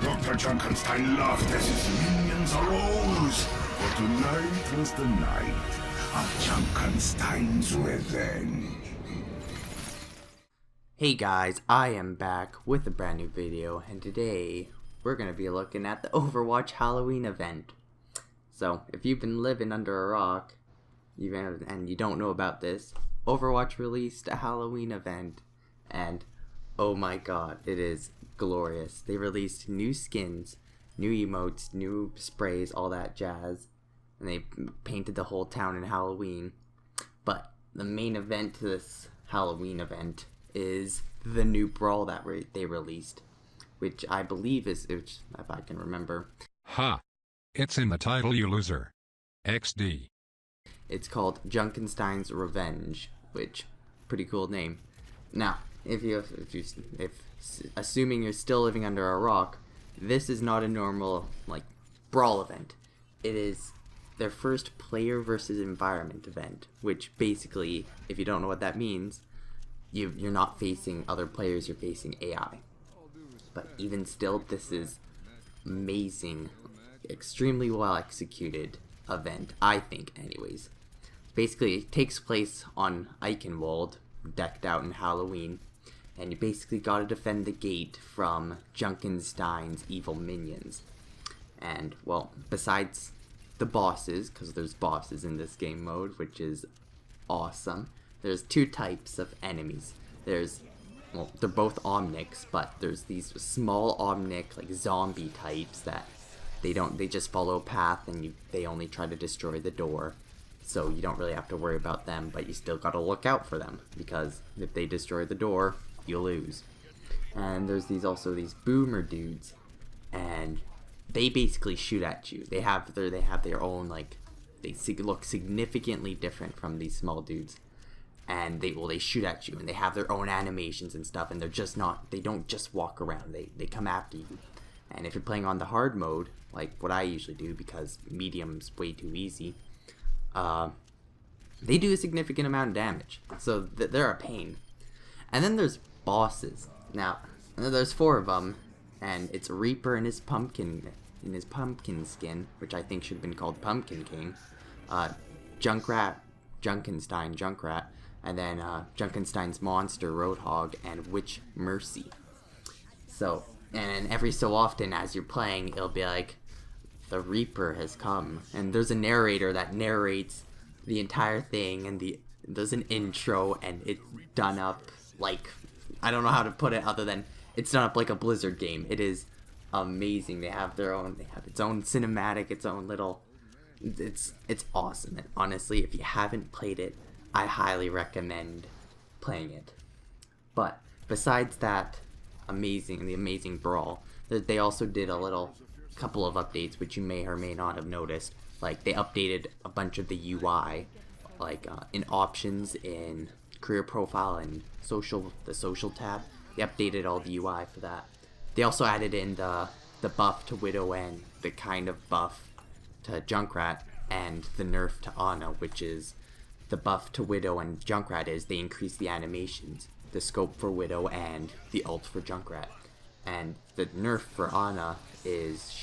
Dr. Junkenstien laughed as his minions arose, for tonight was the night of Junkenstein's revenge. Hey guys, I am back with a brand new video, and today we're going to be looking at the Overwatch Halloween event. So, if you've been living under a rock, and you don't know about this, Overwatch released a Halloween event, and oh my god, it is glorious. They released new skins, new emotes, new sprays, all that jazz, and they painted the whole town in Halloween. But the main event to this Halloween event is the new brawl that they released, which I believe is, if I can remember. Ha! It's in the title, you loser. XD. It's called Junkenstein's Revenge, which, pretty cool name. Now, if assuming you're still living under a rock, this is not a normal, brawl event. It is their first player versus environment event, which basically, if you don't know what that means, you're not facing other players, you're facing AI. But even still, this is amazing, extremely well executed event, I think anyways. Basically, it takes place on Eichenwald, decked out in Halloween, and you basically gotta defend the gate from Junkenstein's evil minions. And, well, besides the bosses, because there's bosses in this game mode, which is awesome, there's two types of enemies. There's, well, they're both Omnics, but there's these small Omnic, zombie types that they just follow a path and they only try to destroy the door. So you don't really have to worry about them, but you still gotta look out for them, because if they destroy the door, you lose. And there's also these boomer dudes, and they basically shoot at you. They have their own, they look significantly different from these small dudes. And they shoot at you, and they have their own animations and stuff, and they don't just walk around, they come after you. And if you're playing on the hard mode, like what I usually do, because medium's way too easy, they do a significant amount of damage, so they're a pain. And then there's bosses. Now, there's 4 of them, and it's Reaper in his pumpkin skin, which I think should have been called Pumpkin King, Junkenstein, Junkrat, and then Junkenstein's Monster, Roadhog, and Witch Mercy. So, and every so often as you're playing, it'll be like, the Reaper has come, and there's a narrator that narrates the entire thing, and there's an intro, and it's done up I don't know how to put it other than it's done up like a Blizzard game. It is amazing. They have its own cinematic, its own little, it's awesome. And honestly, if you haven't played it, I highly recommend playing it. But besides that the amazing brawl, they also did a couple of updates, which you may or may not have noticed. Like, they updated a bunch of the UI, in options, in career profile, and the social tab. They updated all the UI for that. They also added in the buff to Widow, and the kind of buff to Junkrat, and the nerf to Ana, which is the buff to Widow and Junkrat is they increase the animations, the scope for Widow and the ult for Junkrat. And the nerf for Ana is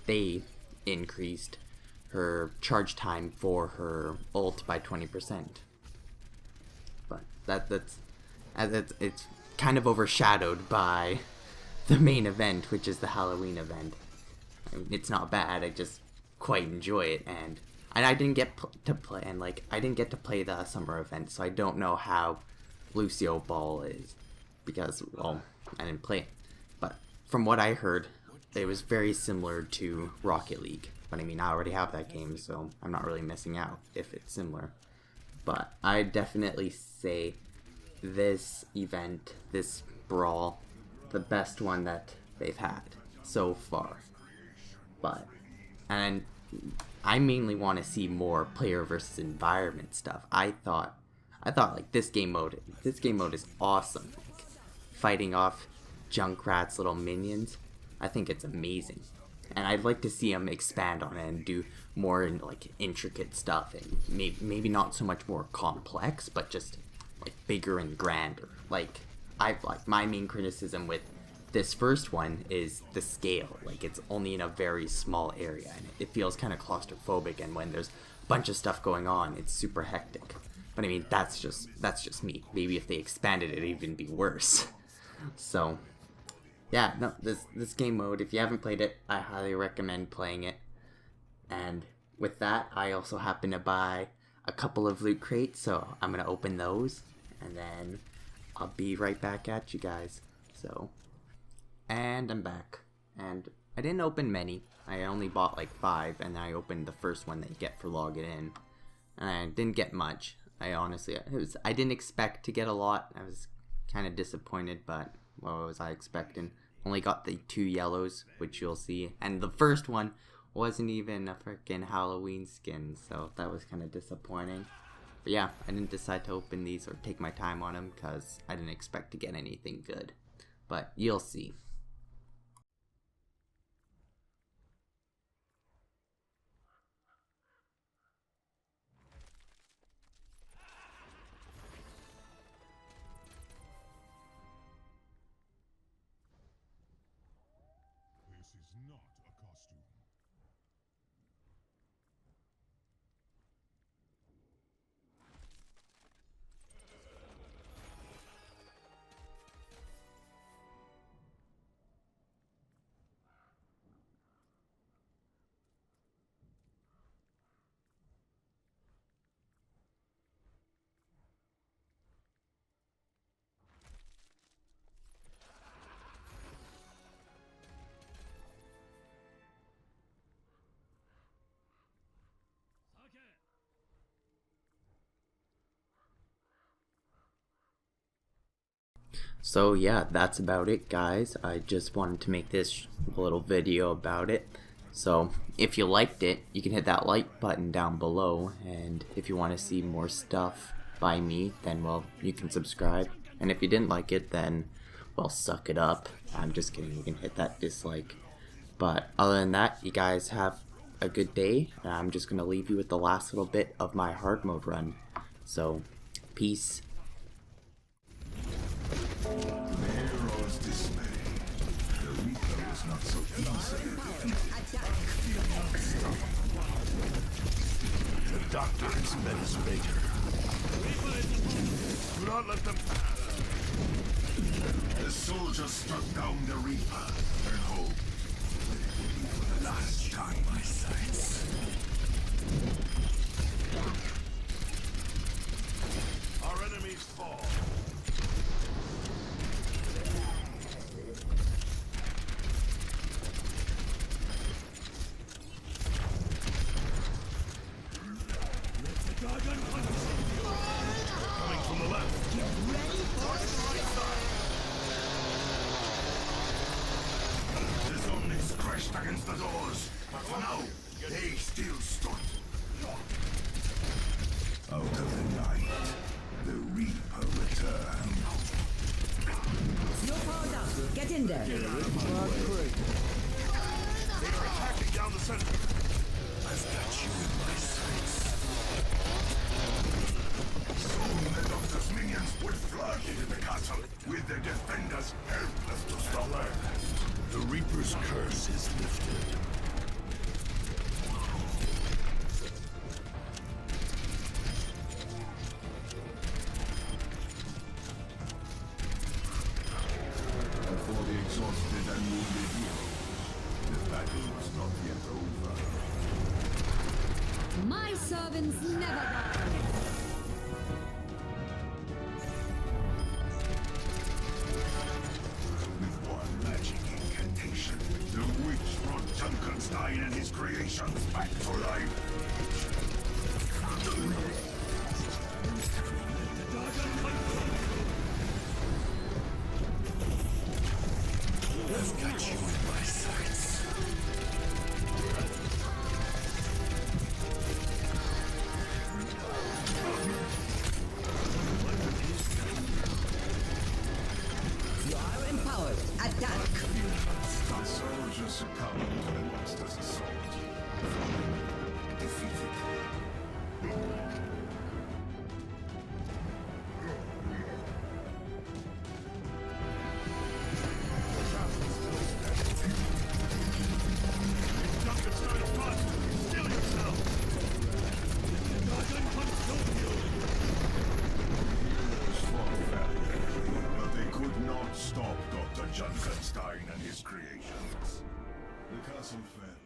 they increased her charge time for her ult by 20%. But it's kind of overshadowed by the main event, which is the Halloween event. I mean, it's not bad, I just quite enjoy it, and I didn't get to play, and I didn't get to play the summer event, so I don't know how Lucio Ball is, because, well, I didn't play it. But from what I heard, it was very similar to Rocket League. But I mean, I already have that game, so I'm not really missing out if it's similar. But I definitely say this event, this brawl, the best one that they've had so far. And I mainly want to see more player versus environment stuff. I thought this game mode is awesome. Fighting off Junkrat's little minions, I think it's amazing. And I'd like to see them expand on it and do more intricate stuff, and maybe not so much more complex, but just bigger and grander. My main criticism with this first one is the scale. Like, it's only in a very small area, and it feels kind of claustrophobic, and when there's a bunch of stuff going on, it's super hectic. But I mean, that's just me. Maybe if they expanded it, it'd even be worse. So, yeah, no, this game mode, if you haven't played it, I highly recommend playing it. And with that, I also happen to buy a couple of loot crates, so I'm gonna open those, and then I'll be right back at you guys. So, and I'm back. And I didn't open many. I only bought like 5, and then I opened the first one that you get for logging in. And I didn't get much. I didn't expect to get a lot. I was kind of disappointed, but what was I expecting? Only got the 2 yellows, which you'll see. And the first one wasn't even a freaking Halloween skin, so that was kind of disappointing. But yeah, I didn't decide to open these or take my time on them because I didn't expect to get anything good. But you'll see. This is not a costume. So yeah, that's about it, guys. I just wanted to make this little video about it. So if you liked it, you can hit that like button down below, and if you want to see more stuff by me, then well, you can subscribe. And if you didn't like it, then well, suck it up. I'm just kidding, you can hit that dislike. But other than that, you guys have a good day. I'm just gonna leave you with the last little bit of my hard mode run. So peace. Heroes dismay. The Reaper was not so easily defeated. The doctor has met his maker. Do not let them pass. The soldiers struck down the Reaper and hoped that it would be for the last time. My sights. Our enemies fall. Coming from the left. Get ready for the zombies crashed against the doors, but for now, they still stood. Out of the night, the Reaper returned. No power down. Get in there. They are attacking down the center. I've got you in my sights. Soon the doctor's minions will flood into the castle, with their defenders helpless to stop her. The Reaper's curse is lifted. For the exhausted and wounded heroes, the battle was not yet over. My servants never die. With one magic incantation, the witch brought Junkenstien and his creations back to life. I've got you in my sights. You are empowered. Attack. The soldiers succumbed to the monster's assault. Defeated. Junkenstien and his creations. The castle fell.